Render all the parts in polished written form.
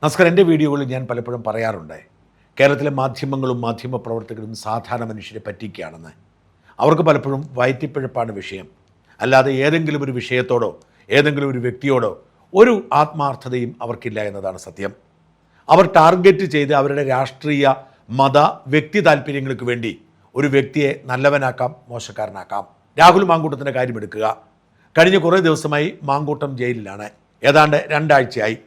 നമസ്കാരം. എൻ്റെ വീഡിയോകളിൽ ഞാൻ പലപ്പോഴും പറയാറുണ്ട്, കേരളത്തിലെ മാധ്യമങ്ങളും മാധ്യമപ്രവർത്തകരും സാധാരണ മനുഷ്യരെ പറ്റിക്കുകയാണെന്ന്. അവർക്ക് പലപ്പോഴും വയറ്റിപ്പിഴപ്പാണ് വിഷയം, അല്ലാതെ ഏതെങ്കിലും ഒരു വിഷയത്തോടോ ഏതെങ്കിലും ഒരു വ്യക്തിയോടോ ഒരു ആത്മാർത്ഥതയും അവർക്കില്ല എന്നതാണ് സത്യം. അവർ ടാർഗറ്റ് ചെയ്ത് അവരുടെ രാഷ്ട്രീയ മത വ്യക്തി താല്പര്യങ്ങൾക്ക് വേണ്ടി ഒരു വ്യക്തിയെ നല്ലവനാക്കാം, മോശക്കാരനാക്കാം. രാഹുൽ മാങ്കൂട്ടത്തിൻ്റെ കാര്യമെടുക്കുക. കഴിഞ്ഞ കുറേ ദിവസമായി മാങ്കൂട്ടം ജയിലിലാണ്. ഏതാണ്ട് 2 ആഴ്ചയായി.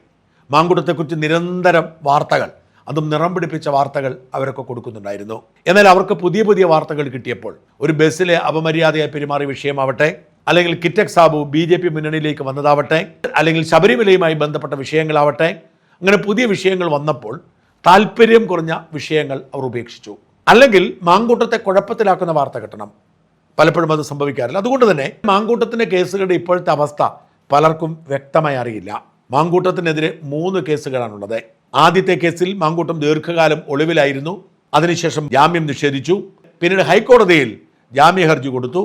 മാങ്കൂട്ടത്തെക്കുറിച്ച് നിരന്തരം വാർത്തകൾ, അതും നിറം പിടിപ്പിച്ച വാർത്തകൾ അവരൊക്കെ കൊടുക്കുന്നുണ്ടായിരുന്നു. എന്നാൽ അവർക്ക് പുതിയ പുതിയ വാർത്തകൾ കിട്ടിയപ്പോൾ, ഒരു ബസ്സിലെ അപമര്യാദയായി പെരുമാറിയ വിഷയമാവട്ടെ, അല്ലെങ്കിൽ കിറ്റക് സാബു BJP മുന്നണിയിലേക്ക് വന്നതാവട്ടെ, അല്ലെങ്കിൽ ശബരിമലയുമായി ബന്ധപ്പെട്ട വിഷയങ്ങളാവട്ടെ, അങ്ങനെ പുതിയ വിഷയങ്ങൾ വന്നപ്പോൾ താല്പര്യം കുറഞ്ഞ വിഷയങ്ങൾ അവർ ഉപേക്ഷിച്ചു. അല്ലെങ്കിൽ മാങ്കൂട്ടത്തെ കുഴപ്പത്തിലാക്കുന്ന വാർത്ത കിട്ടണം. പലപ്പോഴും അത് സംഭവിക്കാറില്ല. അതുകൊണ്ട് തന്നെ മാങ്കൂട്ടത്തിൻ്റെ കേസുകളുടെ ഇപ്പോഴത്തെ അവസ്ഥ പലർക്കും വ്യക്തമായി അറിയില്ല. മാങ്കൂട്ടത്തിനെതിരെ 3 കേസുകളാണുള്ളത്. ആദ്യത്തെ കേസിൽ മാങ്കൂട്ടം ദീർഘകാലം ഒളിവിലായിരുന്നു. അതിനുശേഷം ജാമ്യം നിഷേധിച്ചു. പിന്നീട് ഹൈക്കോടതിയിൽ ജാമ്യ ഹർജി കൊടുത്തു.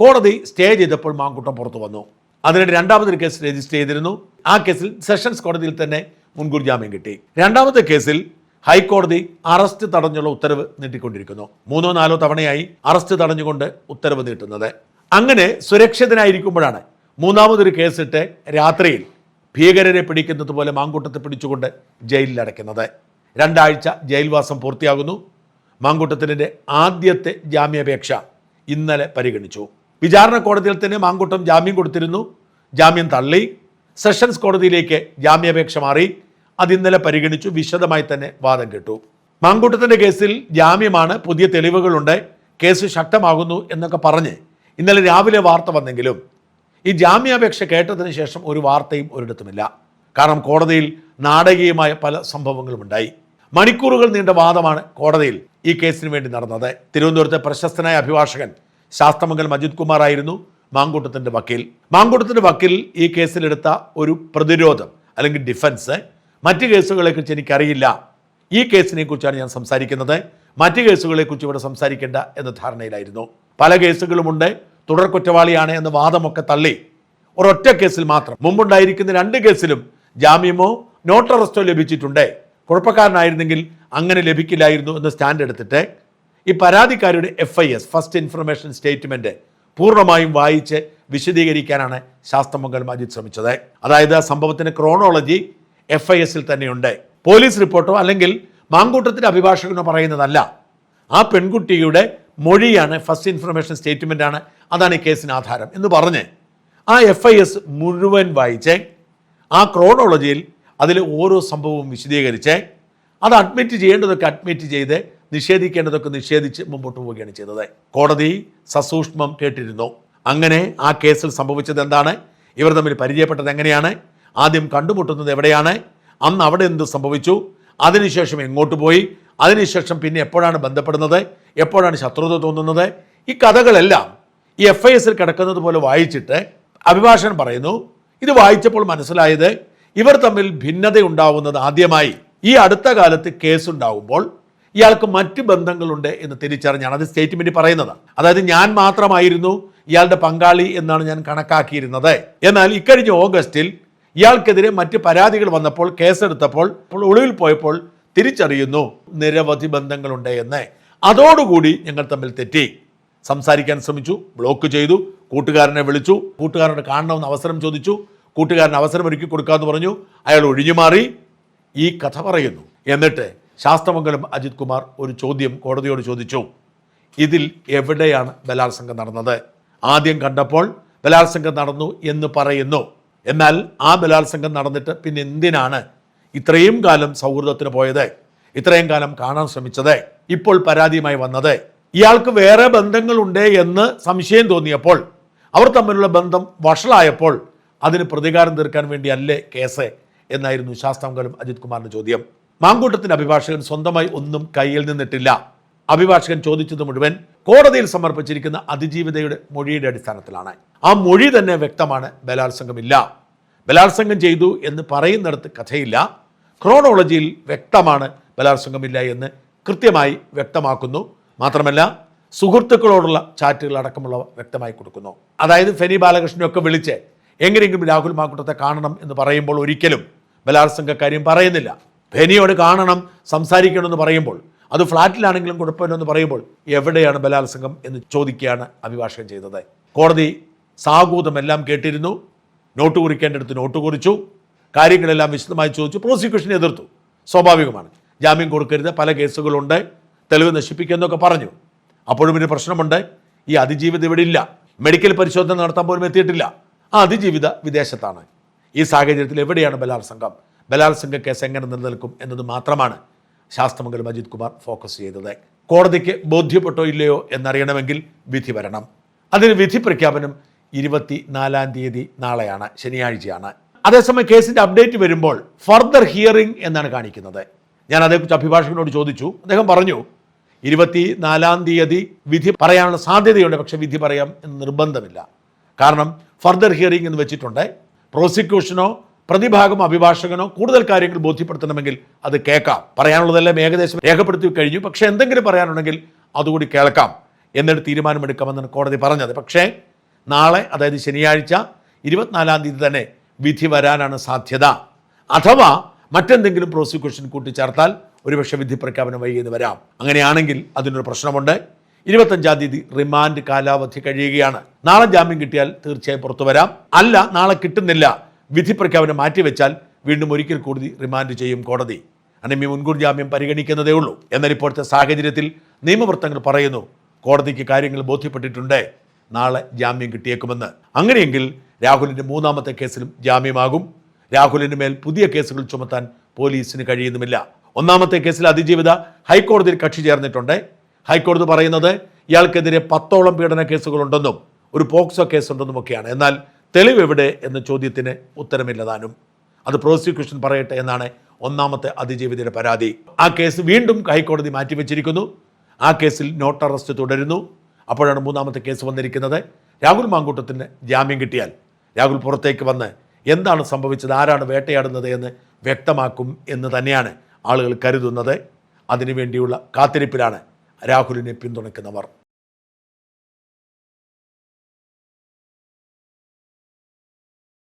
കോടതി സ്റ്റേ ചെയ്തപ്പോൾ മാങ്കൂട്ടം പുറത്തു വന്നു. അതിനിടെ രണ്ടാമതൊരു കേസ് രജിസ്റ്റർ ചെയ്തിരുന്നു. ആ കേസിൽ സെഷൻസ് കോടതിയിൽ തന്നെ മുൻകൂർ ജാമ്യം കിട്ടി. രണ്ടാമത്തെ കേസിൽ ഹൈക്കോടതി അറസ്റ്റ് തടഞ്ഞുള്ള ഉത്തരവ് നീട്ടിക്കൊണ്ടിരിക്കുന്നു. 3-4 തവണയായി അറസ്റ്റ് തടഞ്ഞുകൊണ്ട് ഉത്തരവ് നീട്ടുന്നത്. അങ്ങനെ സുരക്ഷിതനായിരിക്കുമ്പോഴാണ് മൂന്നാമതൊരു കേസിട്ട് രാത്രിയിൽ ഭീകരരെ പിടിക്കുന്നത് പോലെ മാങ്കൂട്ടത്തെ പിടിച്ചുകൊണ്ട് ജയിലിലടയ്ക്കുന്നത്. 2 ആഴ്ച ജയിൽവാസം പൂർത്തിയാകുന്നു. മാങ്കൂട്ടത്തിൻ്റെ ആദ്യത്തെ ജാമ്യാപേക്ഷ ഇന്നലെ പരിഗണിച്ചു. വിചാരണ കോടതിയിൽ തന്നെ മാങ്കൂട്ടം ജാമ്യം കൊടുത്തിരുന്നു. ജാമ്യം തള്ളി. സെഷൻസ് കോടതിയിലേക്ക് ജാമ്യാപേക്ഷ മാറി. അത് ഇന്നലെ പരിഗണിച്ചു. വിശദമായി തന്നെ വാദം കേട്ടു. മാങ്കൂട്ടത്തിൻ്റെ കേസിൽ ജാമ്യമാണ്, പുതിയ തെളിവുകളുണ്ട്, കേസ് ശക്തമാകുന്നു എന്നൊക്കെ പറഞ്ഞ് ഇന്നലെ രാവിലെ വാർത്ത വന്നെങ്കിലും ഈ ജാമ്യാപേക്ഷ കേട്ടതിന് ശേഷം ഒരു വാർത്തയും ഒരിടത്തുമില്ല. കാരണം കോടതിയിൽ നാടകീയമായ പല സംഭവങ്ങളും ഉണ്ടായി. മണിക്കൂറുകൾ നീണ്ട വാദമാണ് കോടതിയിൽ ഈ കേസിന് വേണ്ടി നടന്നത്. തിരുവനന്തപുരത്തെ പ്രശസ്തനായ അഭിഭാഷകൻ ശാസ്തമംഗലം അജിത് കുമാർ ആയിരുന്നു മാങ്കൂട്ടത്തിൻ്റെ വക്കീൽ. മാങ്കൂട്ടത്തിൻ്റെ വക്കീൽ ഈ കേസിലെടുത്ത ഒരു പ്രതിരോധം അല്ലെങ്കിൽ ഡിഫൻസ്, മറ്റ് കേസുകളെക്കുറിച്ച് എനിക്കറിയില്ല, ഈ കേസിനെ കുറിച്ചാണ് ഞാൻ സംസാരിക്കുന്നത്, മറ്റ് കേസുകളെക്കുറിച്ച് ഇവിടെ സംസാരിക്കേണ്ട എന്ന ധാരണയിലായിരുന്നു. പല കേസുകളുമുണ്ട്, തുടർ കുറ്റവാളിയാണ് എന്ന വാദമൊക്കെ തള്ളി ഒരൊറ്റ കേസിൽ മാത്രം, മുമ്പുണ്ടായിരിക്കുന്ന 2 കേസിലും ജാമ്യമോ നോട്ട് അറസ്റ്റോ ലഭിച്ചിട്ടുണ്ട്, കുഴപ്പക്കാരനായിരുന്നെങ്കിൽ അങ്ങനെ ലഭിക്കില്ലായിരുന്നു എന്ന് സ്റ്റാൻഡ് എടുത്തിട്ട് ഈ പരാതിക്കാരുടെ FIS ഫസ്റ്റ് ഇൻഫർമേഷൻ സ്റ്റേറ്റ്മെൻറ്റ് പൂർണ്ണമായും വായിച്ച് വിശദീകരിക്കാനാണ് ശാസ്തമംഗലം അജിത് ശ്രമിച്ചത്. അതായത് ആ സംഭവത്തിൻ്റെ ക്രോണോളജി FIS-ൽ തന്നെയുണ്ട്. പോലീസ് റിപ്പോർട്ടോ അല്ലെങ്കിൽ മാങ്കൂട്ടത്തിൻ്റെ അഭിഭാഷകനോ പറയുന്നതല്ല. ആ പെൺകുട്ടിയുടെ മൊഴിയാണ്, ഫസ്റ്റ് ഇൻഫർമേഷൻ സ്റ്റേറ്റ്മെൻറ്റാണ്, അതാണ് ഈ കേസിന് ആധാരം എന്ന് പറഞ്ഞ് ആ FIS മുഴുവൻ വായിച്ച് ആ ക്രോണോളജിയിൽ അതിൽ ഓരോ സംഭവവും വിശദീകരിച്ച് അത് അഡ്മിറ്റ് ചെയ്യേണ്ടതൊക്കെ അഡ്മിറ്റ് ചെയ്ത് നിഷേധിക്കേണ്ടതൊക്കെ നിഷേധിച്ച് മുമ്പോട്ട് പോവുകയാണ് ചെയ്തത്. കോടതി സസൂക്ഷ്മം കേട്ടിരുന്നു. അങ്ങനെ ആ കേസിൽ സംഭവിച്ചത് എന്താണ്, ഇവർ തമ്മിൽ പരിചയപ്പെട്ടത് എങ്ങനെയാണ്, ആദ്യം കണ്ടുമുട്ടുന്നത് എവിടെയാണ്, അന്ന് അവിടെ എന്ത് സംഭവിച്ചു, അതിനുശേഷം എങ്ങോട്ട് പോയി, അതിനുശേഷം പിന്നെ എപ്പോഴാണ് ബന്ധപ്പെടുന്നത്, എപ്പോഴാണ് ശത്രുത തോന്നുന്നത്, ഈ കഥകളെല്ലാം ഈ FIS-ൽ കിടക്കുന്നത് പോലെ വായിച്ചിട്ട് അഭിഭാഷകൻ പറയുന്നു, ഇത് വായിച്ചപ്പോൾ മനസ്സിലായത് ഇവർ തമ്മിൽ ഭിന്നതയുണ്ടാവുന്നത് ആദ്യമായി ഈ അടുത്ത കാലത്ത് കേസുണ്ടാവുമ്പോൾ ഇയാൾക്ക് മറ്റ് ബന്ധങ്ങളുണ്ട് എന്ന് തിരിച്ചറിഞ്ഞാണ്. അത് സ്റ്റേറ്റ്മെൻറ്റ് പറയുന്നത്. അതായത് ഞാൻ മാത്രമായിരുന്നു ഇയാളുടെ പങ്കാളി എന്നാണ് ഞാൻ കണക്കാക്കിയിരുന്നത്. എന്നാൽ ഇക്കഴിഞ്ഞ ഓഗസ്റ്റിൽ ഇയാൾക്കെതിരെ മറ്റ് പരാതികൾ വന്നപ്പോൾ, കേസെടുത്തപ്പോൾ, ഒളിവിൽ പോയപ്പോൾ തിരിച്ചറിയുന്നു നിരവധി ബന്ധങ്ങളുണ്ട് എന്ന്. അതോടുകൂടി ഞങ്ങൾ തമ്മിൽ തെറ്റി. സംസാരിക്കാൻ ശ്രമിച്ചു, ബ്ലോക്ക് ചെയ്തു, കൂട്ടുകാരനെ വിളിച്ചു, കൂട്ടുകാരനോട് കാണണമെന്ന് അവസരം ചോദിച്ചു, കൂട്ടുകാരന് അവസരം ഒരുക്കി കൊടുക്കാമെന്ന് പറഞ്ഞു, അയാൾ ഒഴിഞ്ഞുമാറി. ഈ കഥ പറയുന്നു. എന്നിട്ട് ശാസ്തമംഗലം അജിത് കുമാർ ഒരു ചോദ്യം കോടതിയോട് ചോദിച്ചു, ഇതിൽ എവിടെയാണ് ബലാത്സംഗം നടന്നത്? ആദ്യം കണ്ടപ്പോൾ ബലാത്സംഗം നടന്നു എന്ന് പറയുന്നു. എന്നാൽ ആ ബലാത്സംഗം നടന്നിട്ട് പിന്നെ എന്തിനാണ് ഇത്രയും കാലം സൗഹൃദത്തിന് പോയത്, ഇത്രയും കാലം കാണാൻ ശ്രമിച്ചത്, ഇപ്പോൾ പരാതിയുമായി വന്നത്? ഇയാൾക്ക് വേറെ ബന്ധങ്ങളുണ്ട് എന്ന് സംശയം തോന്നിയപ്പോൾ, അവർ തമ്മിലുള്ള ബന്ധം വഷളായപ്പോൾ അതിന് പ്രതികാരം തീർക്കാൻ വേണ്ടിയല്ലേ കേസ് എന്നായിരുന്നു ശാസ്തമംഗലം അജിത് കുമാറിന്റെ ചോദ്യം. മാങ്കൂട്ടത്തിൻ്റെ അഭിഭാഷകൻ സ്വന്തമായി ഒന്നും കയ്യിൽ നിന്നിട്ടില്ല. അഭിഭാഷകൻ ചോദിച്ചത് മുഴുവൻ കോടതിയിൽ സമർപ്പിച്ചിരിക്കുന്ന അതിജീവിതയുടെ മൊഴിയുടെ അടിസ്ഥാനത്തിലാണ്. ആ മൊഴി തന്നെ വ്യക്തമാണ്, ബലാത്സംഗമില്ല. ബലാത്സംഗം ചെയ്തു എന്ന് പറയുന്നിടത്ത് കഥയില്ല. ക്രോണോളജിയിൽ വ്യക്തമാണ് ബലാത്സംഗമില്ല എന്ന് കൃത്യമായി വ്യക്തമാക്കുന്നു. മാത്രമല്ല സുഹൃത്തുക്കളോടുള്ള ചാറ്റുകൾ അടക്കമുള്ളവ വ്യക്തമായി കൊടുക്കുന്നു. അതായത് ഫെനി ബാലകൃഷ്ണനൊക്കെ വിളിച്ച് എങ്ങനെയെങ്കിലും രാഹുൽ മാങ്കൂട്ടത്തെ കാണണം എന്ന് പറയുമ്പോൾ ഒരിക്കലും ബലാത്സംഗ കാര്യം പറയുന്നില്ല. ബെനിയോട് കാണണം, സംസാരിക്കണമെന്ന് പറയുമ്പോൾ, അത് ഫ്ലാറ്റിലാണെങ്കിലും കുഴപ്പമില്ലെന്ന് പറയുമ്പോൾ എവിടെയാണ് ബലാത്സംഗം എന്ന് ചോദിക്കുകയാണ് അഭിഭാഷകൻ ചെയ്തത്. കോടതി സാഗൂതമെല്ലാം കേട്ടിരുന്നു. നോട്ട് കുറിക്കേണ്ടടുത്ത് നോട്ട് കുറിച്ചു. കാര്യങ്ങളെല്ലാം വിശദമായി ചോദിച്ചു. പ്രോസിക്യൂഷൻ എതിർത്തു. സ്വാഭാവികമാണ്. ജാമ്യം കൊടുക്കരുത്, പല കേസുകളുണ്ട്, തെളിവ് നശിപ്പിക്കുമെന്നൊക്കെ പറഞ്ഞു. അപ്പോഴും ഒരു പ്രശ്നമുണ്ട്. ഈ അതിജീവിത ഇവിടെ ഇല്ല, മെഡിക്കൽ പരിശോധന നടത്താൻ പോലും എത്തിയിട്ടില്ല. ആ അതിജീവിത വിദേശത്താണ്. ഈ സാഹചര്യത്തിൽ എവിടെയാണ് ബലാത്സംഗം? ബലാത്സംഗ കേസ് എങ്ങനെ നിലനിൽക്കും എന്നത് മാത്രമാണ് ശാസ്തമംഗലം അജിത് കുമാർ ഫോക്കസ് ചെയ്തത്. കോടതിക്ക് ബോധ്യപ്പെട്ടോ ഇല്ലയോ എന്നറിയണമെങ്കിൽ വിധി വരണം. അതിന് വിധി പ്രഖ്യാപനം 24-ാം തീയതി നാളെയാണ്, ശനിയാഴ്ചയാണ്. അതേസമയം കേസിന്റെ അപ്ഡേറ്റ് വരുമ്പോൾ ഫർദർ ഹിയറിംഗ് എന്നാണ് കാണിക്കുന്നത്. ഞാൻ അതേക്കുറിച്ച് അഭിഭാഷകനോട് ചോദിച്ചു. അദ്ദേഹം പറഞ്ഞു 24-ാം തീയതി വിധി പറയാനുള്ള സാധ്യതയുണ്ട്, പക്ഷെ വിധി പറയാം എന്ന് നിർബന്ധമില്ല. കാരണം ഫർദർ ഹിയറിംഗ് എന്ന് വെച്ചിട്ടുണ്ട്. പ്രോസിക്യൂഷനോ പ്രതിഭാഗം അഭിഭാഷകനോ കൂടുതൽ കാര്യങ്ങൾ ബോധ്യപ്പെടുത്തണമെങ്കിൽ അത് കേൾക്കാം. പറയാനുള്ളതെല്ലാം ഏകദേശം രേഖപ്പെടുത്തി കഴിഞ്ഞു. പക്ഷേ എന്തെങ്കിലും പറയാനുണ്ടെങ്കിൽ അതുകൂടി കേൾക്കാം, എന്നിട്ട് തീരുമാനമെടുക്കാമെന്നാണ് കോടതി പറഞ്ഞത്. പക്ഷേ നാളെ, അതായത് ശനിയാഴ്ച 24-ാം തീയതി തന്നെ വിധി വരാനാണ് സാധ്യത. അഥവാ മറ്റെന്തെങ്കിലും പ്രോസിക്യൂഷൻ കൂട്ടിച്ചേർത്താൽ ഒരുപക്ഷെ വിധി പ്രഖ്യാപനം വൈകിയെന്ന് വരാം. അങ്ങനെയാണെങ്കിൽ അതിനൊരു പ്രശ്നമുണ്ട്. 25-ാം തീയതി റിമാൻഡ് കാലാവധി കഴിയുകയാണ്. നാളെ ജാമ്യം കിട്ടിയാൽ തീർച്ചയായും പുറത്തു വരാം. അല്ല, നാളെ കിട്ടുന്നില്ല, വിധി പ്രഖ്യാപനം മാറ്റിവെച്ചാൽ വീണ്ടും ഒരിക്കൽ കൂടി റിമാൻഡ് ചെയ്യും കോടതി. അനമി മുൻകൂർ ജാമ്യം പരിഗണിക്കുന്നതേ ഉള്ളൂ. എന്നാൽ ഇപ്പോഴത്തെ സാഹചര്യത്തിൽ നിയമവൃത്തങ്ങൾ പറയുന്നു കോടതിക്ക് കാര്യങ്ങൾ ബോധ്യപ്പെട്ടിട്ടുണ്ട്, നാളെ ജാമ്യം കിട്ടിയേക്കുമെന്ന്. അങ്ങനെയെങ്കിൽ രാഹുലിൻ്റെ 3ാമത്തെ കേസിലും ജാമ്യമാകും. രാഹുലിന് മേൽ പുതിയ കേസുകൾ ചുമത്താൻ പോലീസിന് കഴിയുന്നുമില്ല. 1ാമത്തെ കേസിൽ അതിജീവിത ഹൈക്കോടതിയിൽ കക്ഷി ചേർന്നിട്ടുണ്ട്. ഹൈക്കോടതി പറയുന്നത് ഇയാൾക്കെതിരെ 10ഓളം പീഡന കേസുകളുണ്ടെന്നും ഒരു പോക്സോ കേസുണ്ടെന്നുമൊക്കെയാണ്. എന്നാൽ തെളിവ് എവിടെ എന്ന ചോദ്യത്തിന് ഉത്തരമില്ലതാനും. അത് പ്രോസിക്യൂഷൻ പറയട്ടെ എന്നാണ് 1ാമത്തെ അതിജീവിതയുടെ പരാതി. ആ കേസ് വീണ്ടും ഹൈക്കോടതി മാറ്റിവെച്ചിരിക്കുന്നു. ആ കേസിൽ നോട്ട് അറസ്റ്റ് തുടരുന്നു. അപ്പോഴാണ് 3ാമത്തെ കേസ് വന്നിരിക്കുന്നത്. രാഹുൽ മാങ്കൂട്ടത്തിന് ജാമ്യം കിട്ടിയാൽ രാഹുൽ പുറത്തേക്ക് വന്ന് എന്താണ് സംഭവിച്ചത്, ആരാണ് വേട്ടയാടുന്നത് എന്ന് വ്യക്തമാക്കും എന്ന് തന്നെയാണ് ആളുകൾ കരുതുന്നത്. അതിനുവേണ്ടിയുള്ള കാത്തിരിപ്പിലാണ് രാഹുലിനെ പിന്തുണയ്ക്കുന്നവർ.